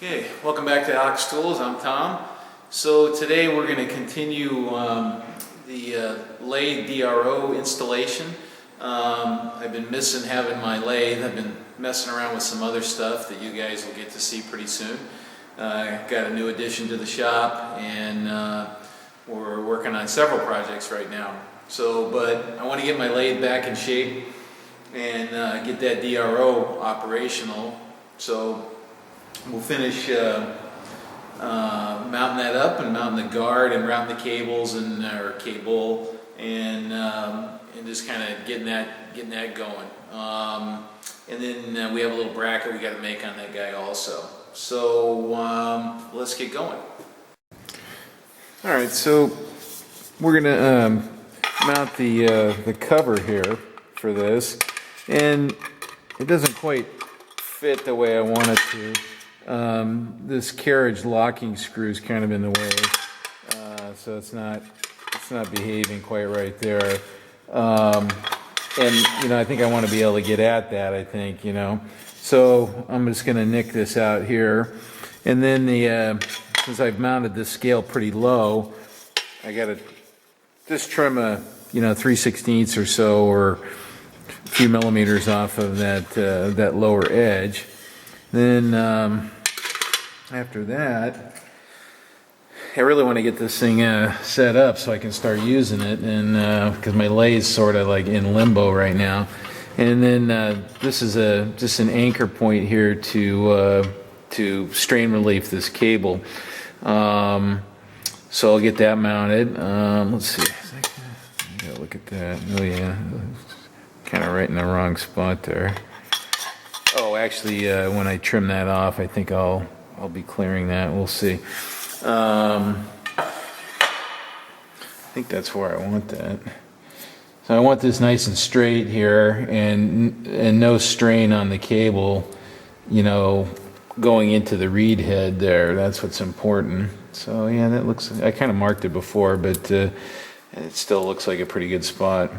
Okay, welcome back to Alex Tools. I'm Tom. So today we're going to continue the Lathe DRO installation. I've been missing having my lathe. I've been messing around with some other stuff that you guys will get to see pretty soon. Got a new addition to the shop, and we're working on several projects right now. But I want to get my lathe back in shape and get that DRO operational. So we'll finish mounting that up and mounting the guard and routing the cables and our cable and just kind of getting that going. And then we have a little bracket we got to make on that guy also. So let's get going. All right, so we're gonna mount the cover here for this, and it doesn't quite fit the way I want it to. This carriage locking screw is kind of in the way, so it's not behaving quite right there. And I think I want to be able to get at that. I think so I'm just going to nick this out here, and then since I've mounted this scale pretty low, I got to just trim a 3/16 or so, or a few millimeters off of that lower edge. Then after that, I really want to get this thing set up so I can start using it, and because my lathe's sort of like in limbo right now. And then this is just an anchor point here to strain relief this cable. So I'll get that mounted. Let's see. I gotta look at that. Oh yeah, kind of right in the wrong spot there. Oh, actually, when I trim that off, I think I'll be clearing that. We'll see. I think that's where I want that. So I want this nice and straight here, and no strain on the cable, going into the reed head there. That's what's important. So yeah, that looks. I kind of marked it before, but it still looks like a pretty good spot.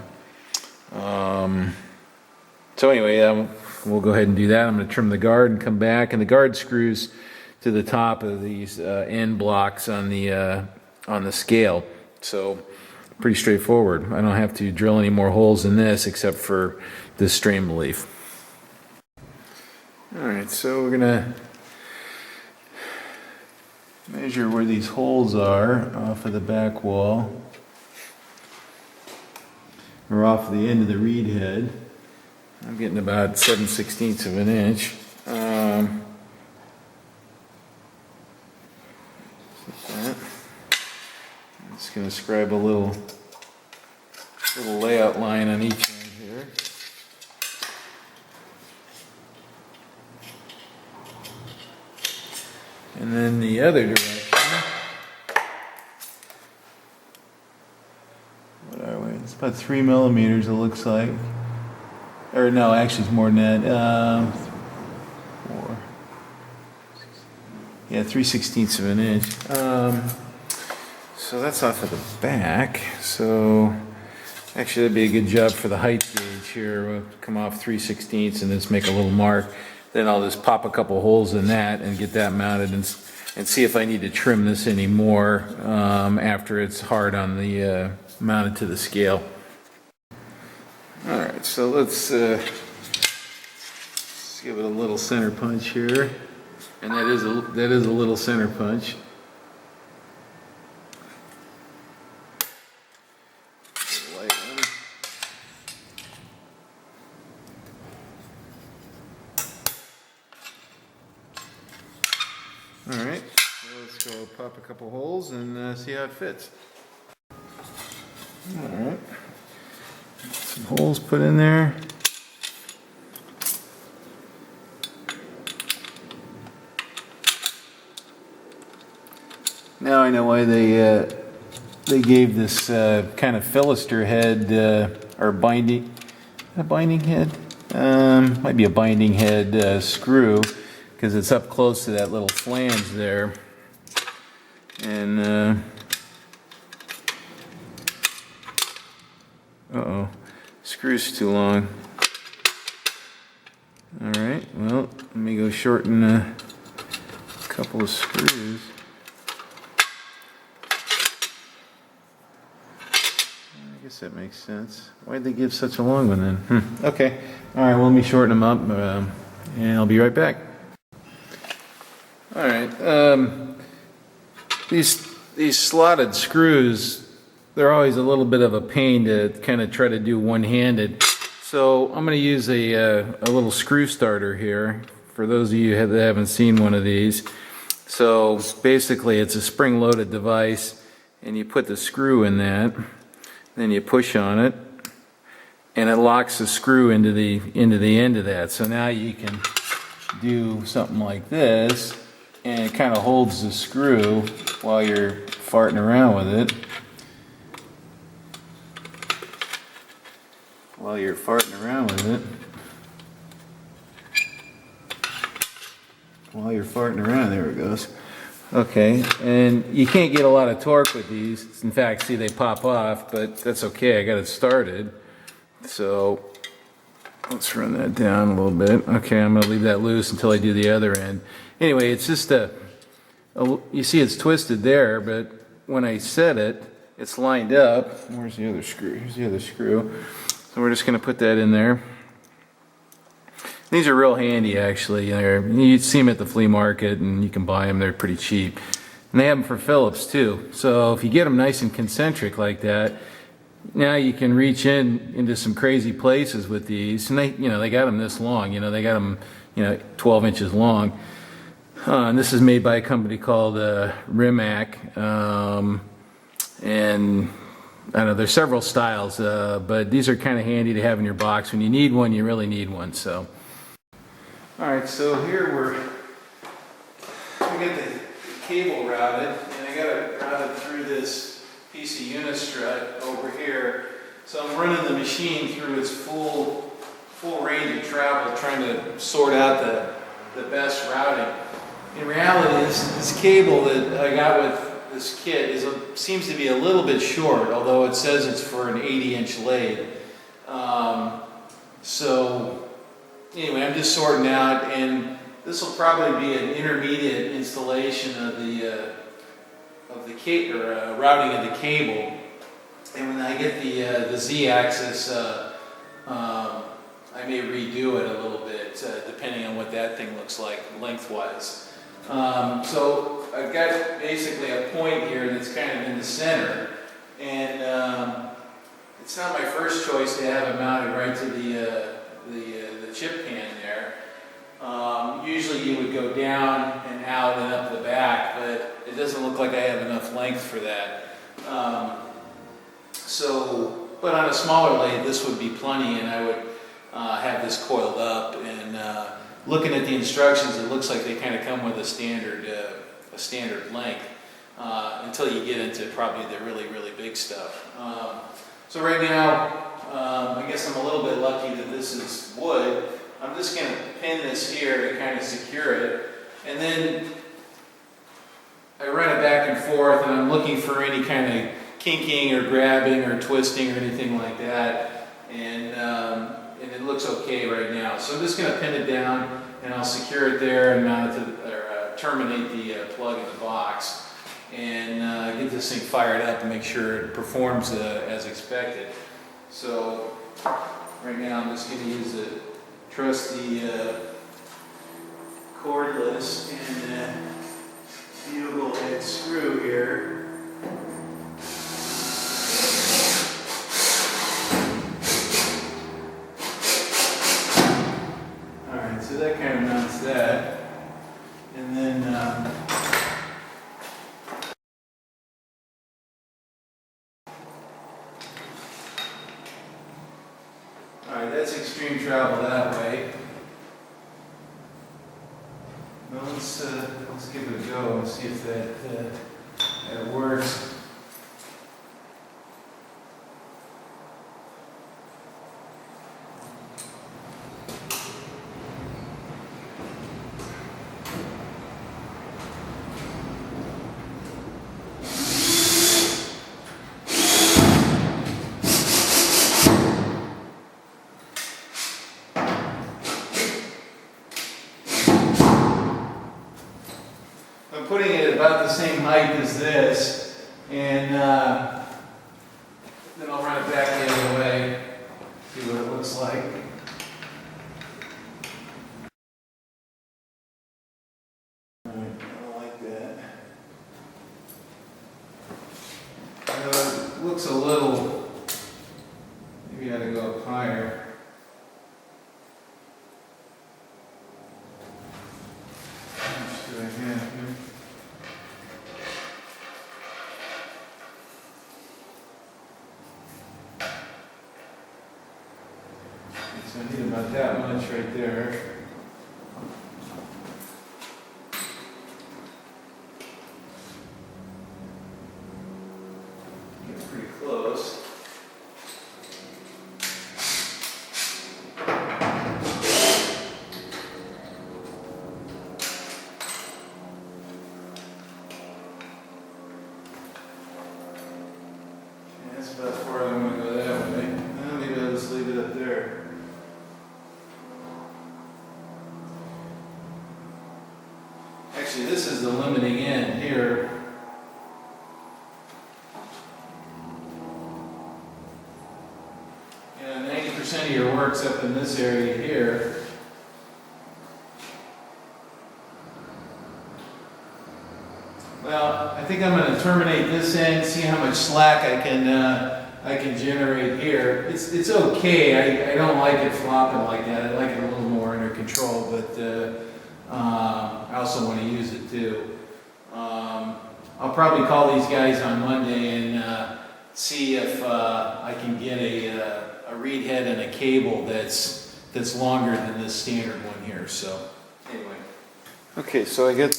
So anyway, we'll go ahead and do that. I'm going to trim the guard and come back, and the guard screws to the top of these end blocks on the scale. So pretty straightforward. I don't have to drill any more holes in this except for this strain relief. All right, so we're going to measure where these holes are off of the back wall, or off the end of the reed head. I'm getting about 7/16 of an inch. I'm just going to scribe a little layout line on each end here. And then the other direction. What are we? It's about 3 millimeters, it looks like. Or no, actually it's more than that. 3/16 of an inch. So that's off of the back. So actually that'd be a good job for the height gauge here. We'll come off 3/16 and just make a little mark. Then I'll just pop a couple holes in that and get that mounted, and see if I need to trim this anymore after it's hard on the mounted to the scale. All right, so let's give it a little center punch here, and that is a little center punch. Light one. All right, so let's go pop a couple holes and see how it fits. All right. Some holes put in there. Now I know why they gave this kind of Philister head or binding head. Might be a binding head screw, because it's up close to that little flange there, and screw's too long. Alright, well, let me go shorten a couple of screws. I guess that makes sense. Why'd they give such a long one then? Okay. All right, well, let me shorten them up, and I'll be right back. All right. These slotted screws, they're always a little bit of a pain to kind of try to do one-handed. So I'm going to use a little screw starter here for those of you that haven't seen one of these. So basically it's a spring-loaded device, and you put the screw in that, then you push on it, and it locks the screw into the end of that. So now you can do something like this, and it kind of holds the screw while you're farting around with it. While you're farting around with it. While you're farting around, there it goes. Okay, and you can't get a lot of torque with these. In fact, see, they pop off, but that's okay. I got it started. So let's run that down a little bit. Okay, I'm going to leave that loose until I do the other end. Anyway, it's just you see it's twisted there, but when I set it, it's lined up. Where's the other screw? Here's the other screw. So we're just going to put that in there. These are real handy, actually. You see them at the flea market, and you can buy them. They're pretty cheap. And they have them for Phillips, too. So if you get them nice and concentric like that, now you can reach into some crazy places with these. And they got them this long. They got them 12 inches long. And this is made by a company called Rimac. And I don't know, there's several styles, but these are kind of handy to have in your box. When you need one, you really need one. So, all right, so here we got the cable routed, and I got it routed through this piece of unistrut over here. So I'm running the machine through its full range of travel, trying to sort out the best routing. In reality, this cable that I got with this kit seems to be a little bit short, although it says it's for an 80-inch lathe. So anyway, I'm just sorting out, and this will probably be an intermediate installation of the routing of the cable. And when I get the Z-axis, I may redo it a little bit, depending on what that thing looks like lengthwise. So I've got basically a point here that's kind of in the center, and it's not my first choice to have it mounted right to the chip pan there. Usually you would go down and out and up the back, but it doesn't look like I have enough length for that. But on a smaller lathe, this would be plenty, and I would have this coiled up. And looking at the instructions, it looks like they kind of come with a standard length until you get into probably the really, really big stuff. So right now, I guess I'm a little bit lucky that this is wood. I'm just going to pin this here to kind of secure it, and then I run it back and forth, and I'm looking for any kind of kinking or grabbing or twisting or anything like that, and it looks okay right now. So I'm just going to pin it down, and I'll secure it there and mount it or terminate the plug in the box, and get this thing fired up and make sure it performs as expected. So right now I'm just going to use a trusty cordless and bugle head screw here. Alright, so that kind of mounts that. And then alright, that's extreme travel that way. Well, let's give it a go and see if that works. putting it about the same height as this, and then I'll run it back the other way, see what it looks like. All right, I like that. It looks a little, maybe I ought to go up higher. How much do I have here? So I need about that much right there. Get pretty close. That's about as far as I'm going to go that way. Maybe I'll just leave it up there. Actually, this is the limiting end here. You know, 90% of your work's up in this area here. Well, I think I'm going to terminate this end, see how much slack I can generate here. It's okay. I don't like it flopping like that. I like it a little more under control, but I also want to use it too. I'll probably call these guys on Monday and see if I can get a reed head and a cable that's longer than this standard one here. So anyway. Okay, so I got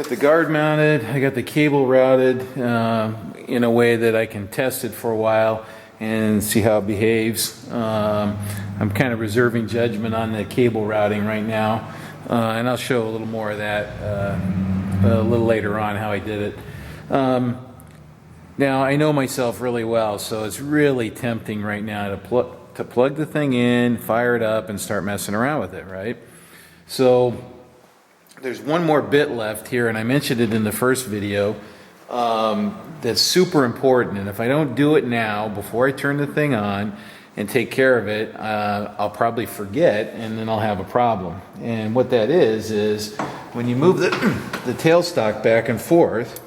the guard mounted. I got the cable routed in a way that I can test it for a while and see how it behaves. I'm kind of reserving judgment on the cable routing right now, and I'll show a little more of that a little later on, how I did it. Now, I know myself really well, so it's really tempting right now to plug the thing in, fire it up, and start messing around with it, right? So there's one more bit left here, and I mentioned it in the first video. That's super important, and if I don't do it now before I turn the thing on and take care of it, I'll probably forget, and then I'll have a problem. And what that is when you move the tailstock back and forth,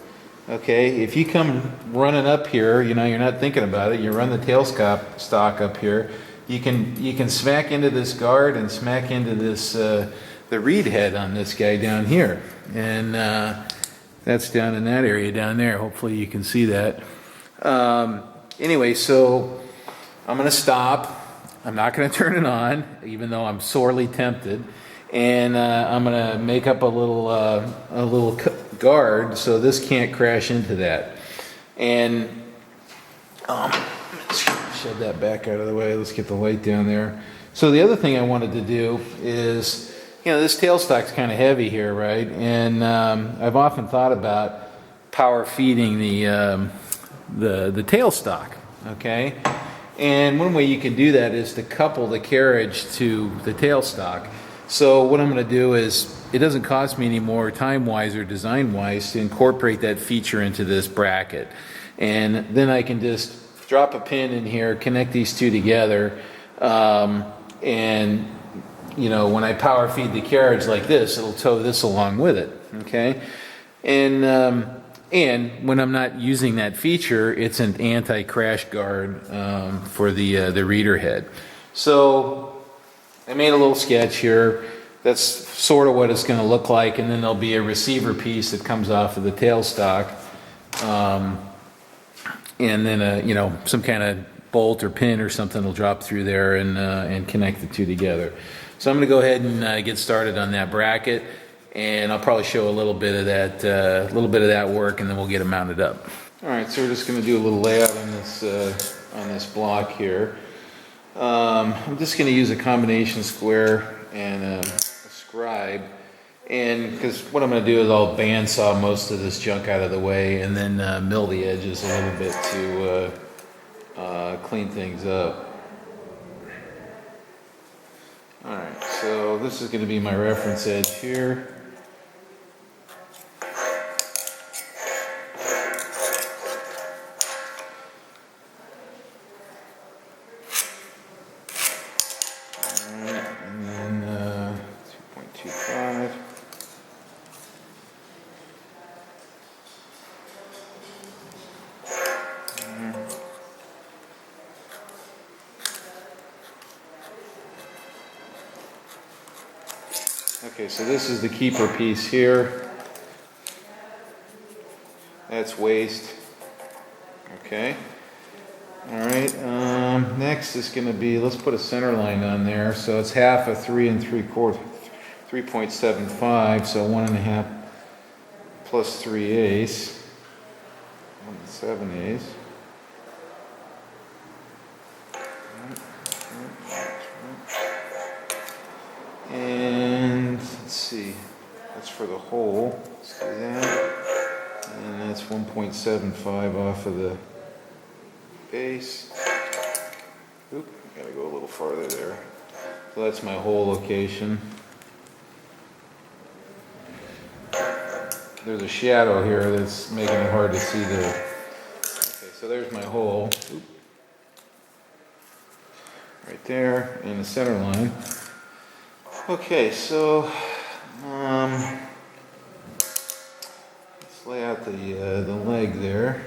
okay, if you come running up here, you know, you're not thinking about it, you run the tailstock up here, you can smack into this guard and smack into this the reed head on this guy down here, and that's down in that area down there. Hopefully you can see that. Anyway, so I'm going to stop. I'm not going to turn it on, even though I'm sorely tempted. And I'm going to make up a little guard so this can't crash into that. And let's shove that back out of the way. Let's get the light down there. So the other thing I wanted to do is, you know, this tailstock's kind of heavy here, right? And I've often thought about power feeding the tailstock, okay? And one way you can do that is to couple the carriage to the tailstock. So what I'm going to do is, it doesn't cost me any more time-wise or design-wise to incorporate that feature into this bracket. And then I can just drop a pin in here, connect these two together, and you know, when I power feed the carriage like this, it'll tow this along with it, okay? And when I'm not using that feature, it's an anti-crash guard for the reader head. So I made a little sketch here. That's sort of what it's going to look like, and then there'll be a receiver piece that comes off of the tailstock, and then you know, some kind of bolt or pin or something will drop through there and connect the two together. So I'm going to go ahead and get started on that bracket, and I'll probably show a little bit of that work, and then we'll get it mounted up. All right, so we're just going to do a little layout on this block here. I'm just going to use a combination square and a scribe, and because what I'm going to do is I'll bandsaw most of this junk out of the way, and then mill the edges a little bit to clean things up. Alright, so this is going to be my reference edge here, Okay, so this is the keeper piece here. That's waste. Okay. All right. Next is going to be, let's put a center line on there. So it's half of 3 3/4, 3.75. So 1.5 plus 3/8, 1 7/8. And let's see, that's for the hole. Let's do that. And that's 1.75 off of the base. Oop, gotta go a little farther there. So that's my hole location. There's a shadow here that's making it hard to see the. Okay, so there's my hole. Oop. Right there, and the center line. Okay, so let's lay out the leg there.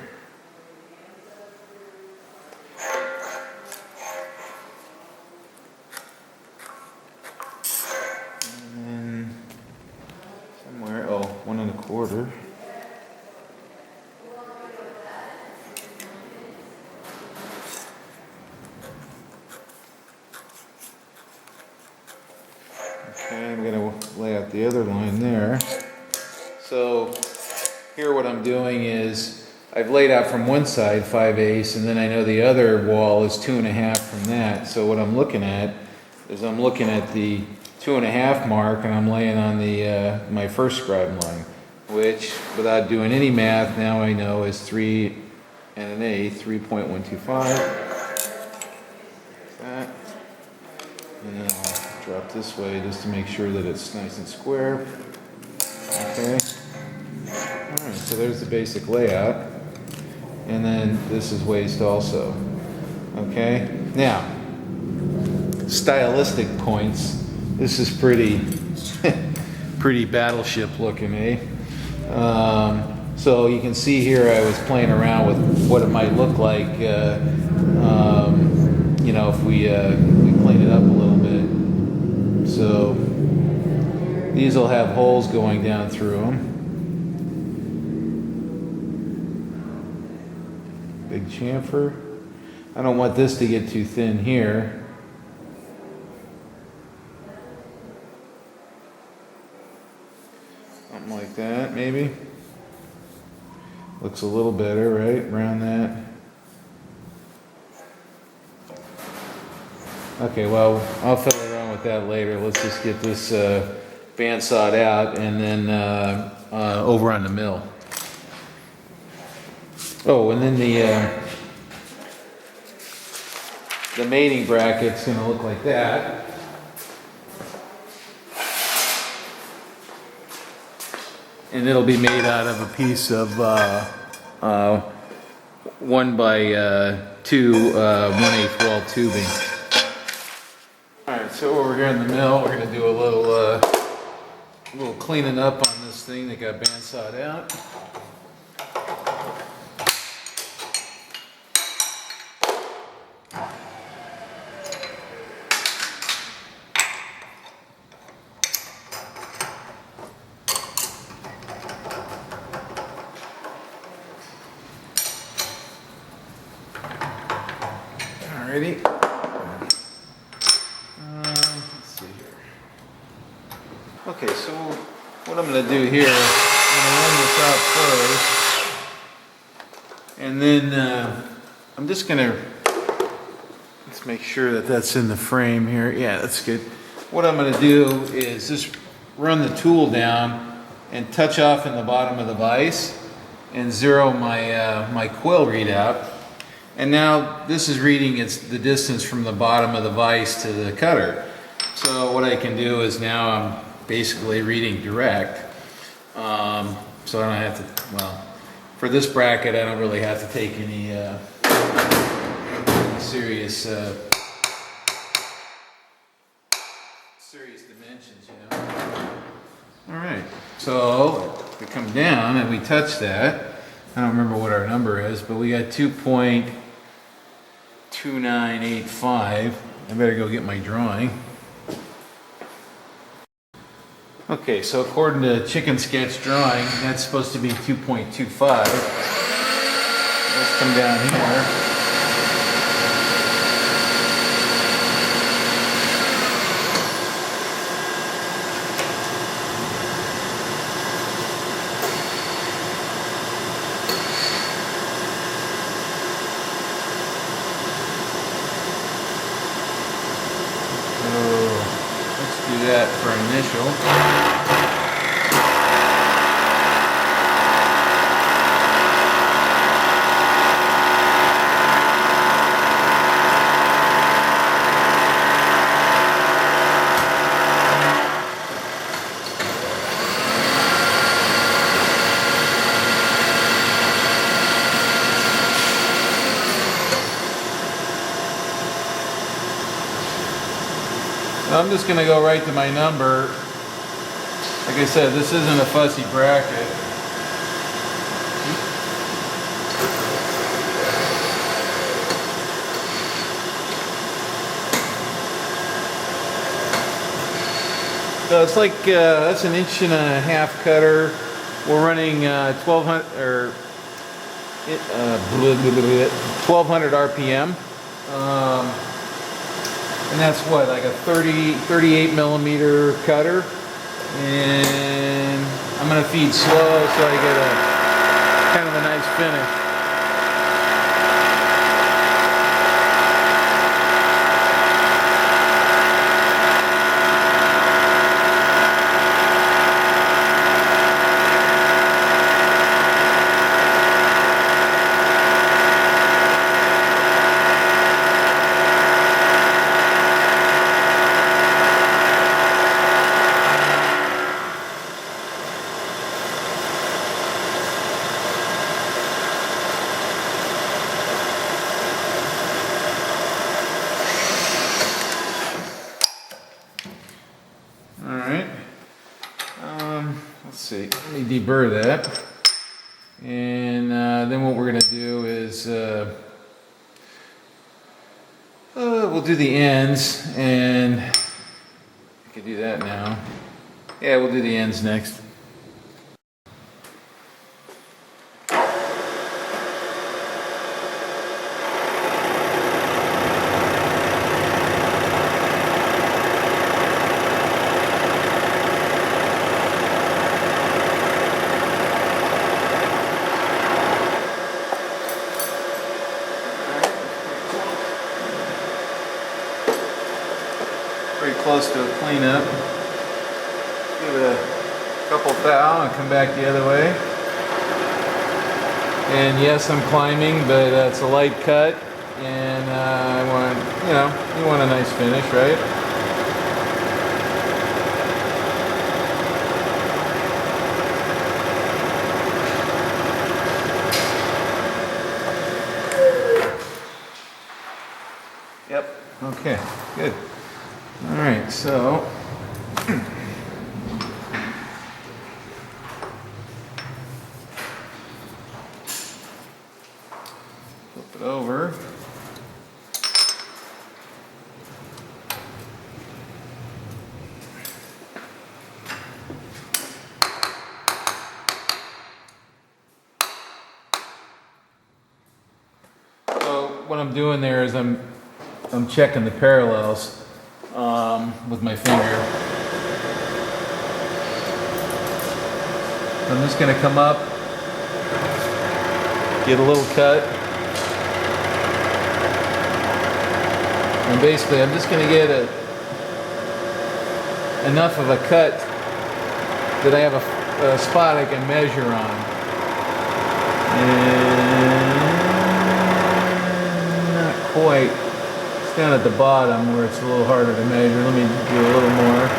And then somewhere, 1 1/4. Okay, I'm going to lay out the other line there. So here what I'm doing is I've laid out from one side 5/8, and then I know the other wall is 2.5 from that. So what I'm looking at is I'm looking at the 2.5 mark, and I'm laying on the my first scribe line, which without doing any math now I know is 3 1/8, 3.125. That. And then I'll drop this way just to make sure that it's nice and square. Okay. Alright, so there's the basic layout. And then this is waste also. Okay. Now, stylistic points. This is pretty, pretty battleship looking, eh? So you can see here I was playing around with what it might look like, you know, if we clean it up a little bit. So these will have holes going down through them. Big chamfer. I don't want this to get too thin here. Something like that, maybe. Looks a little better, right? Around that. Okay, well, I'll fiddle around with that later. Let's just get this bandsawed out and then over on the mill. Oh, and then the mating bracket's going to look like that. And it'll be made out of a piece of 1 by 2 1/8 wall tubing. Alright, so over here in the mill, we're going to do a little cleaning up on this thing that got bandsawed out. Alrighty. Let's see here. Okay, so what I'm going to do here, I'm going to run this out first, and then I'm just going to, let's make sure that that's in the frame here. Yeah, that's good. What I'm going to do is just run the tool down and touch off in the bottom of the vise and zero my my quill readout. And now this is reading the distance from the bottom of the vise to the cutter. So what I can do is now I'm basically reading direct. So I don't have to, well, for this bracket I don't really have to take any serious dimensions, you know. Alright, so we come down and we touch that. I don't remember what our number is, but we got 2.2985. I better go get my drawing. Okay, so according to Chicken Sketch Drawing, that's supposed to be 2.25. Let's come down here. Let's do that for initial. I'm just going to go right to my number. Like I said, this isn't a fussy bracket. So it's like that's an 1.5-inch cutter. We're running 1200 RPM. And that's what, like a 38 millimeter cutter. And I'm gonna feed slow so I get a kind of a nice finish. Let's see, let me deburr that. And then what we're going to do is we'll do the ends, and I can do that now. Yeah, we'll do the ends next. Pretty close to a cleanup. Give it a couple thou and come back the other way. And yes, I'm climbing, but it's a light cut, and I want, you want a nice finish, right? Yep. Okay. Good. All right, so flip it over. So what I'm doing there is I'm checking the parallels. With my finger. I'm just going to come up, get a little cut, and basically I'm just going to get enough of a cut that I have a spot I can measure on. And not quite. Down at the bottom where it's a little harder to measure. Let me do a little more.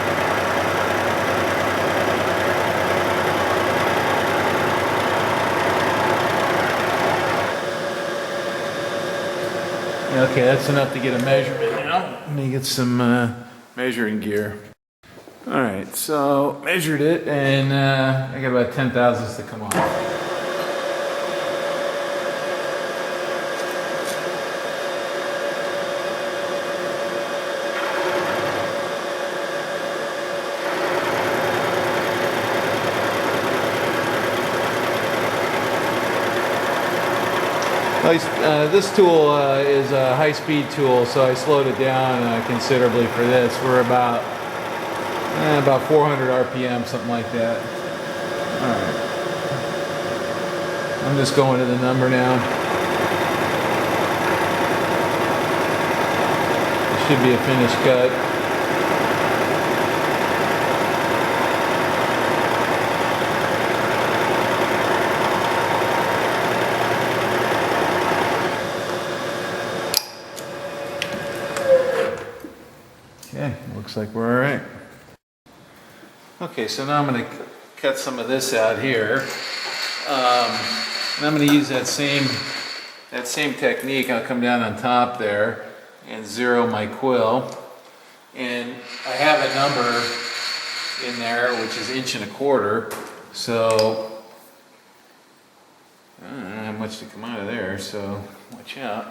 Okay, that's enough to get a measurement now. Let me get some measuring gear. Alright, so measured it, and I got about 10 thousandths to come off. This tool is a high-speed tool, so I slowed it down considerably for this. We're about 400 RPM, something like that. All right. I'm just going to the number now. It should be a finished cut. Okay, looks like we're all right. Okay, so now I'm going to cut some of this out here. And I'm going to use that same technique. I'll come down on top there and zero my quill. And I have a number in there, which is 1.25 inches. So I don't have much to come out of there, so watch out.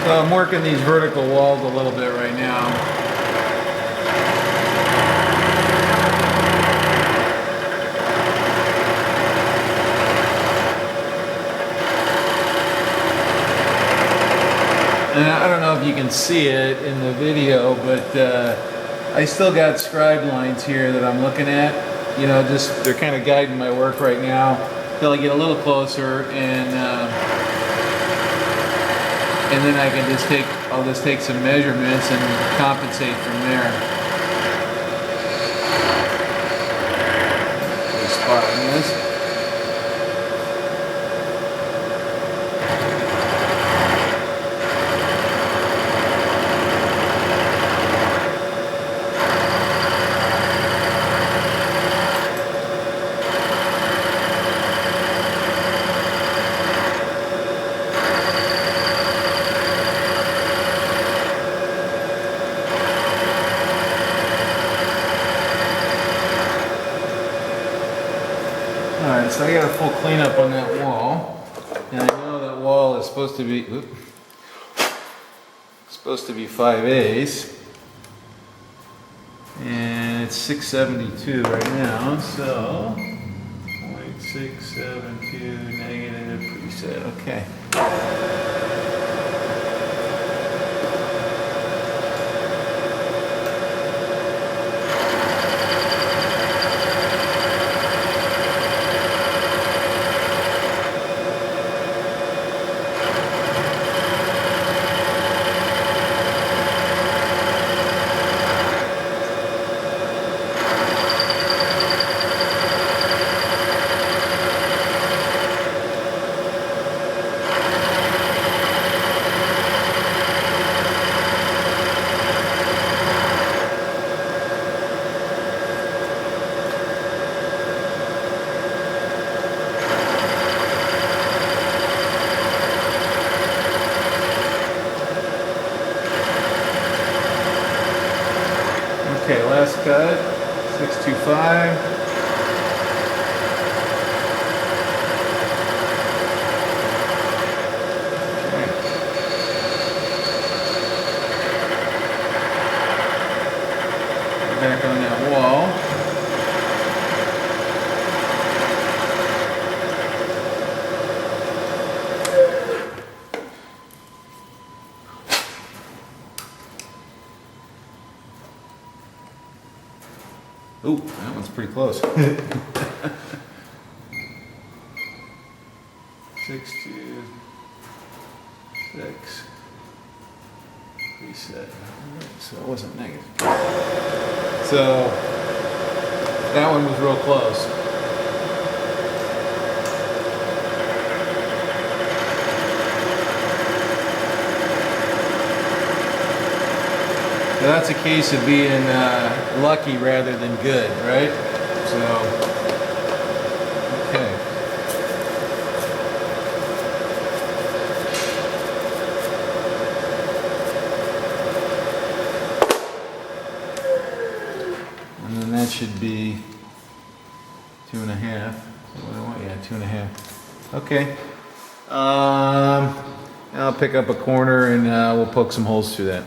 So I'm working these vertical walls a little bit right now. And I don't know if you can see it in the video, but I still got scribe lines here that I'm looking at. You know, just they're kind of guiding my work right now till I get a little closer, and then I can I'll just take some measurements and compensate from there. Good spot on this. Alright, so I got a full cleanup on that wall, and I know that wall is supposed to be 5/8, and it's 672 right now, so 0.672 negative preset, okay. Okay, last cut, 625. Okay. Back on that wall. Ooh, that one's pretty close. 6, 2, 6, 3, reset. So it wasn't negative. So that one was real close. So that's a case of being lucky rather than good, right? So, okay. And then that should be 2.5. What do I want? Yeah, 2.5. Okay. I'll pick up a corner and we'll poke some holes through that.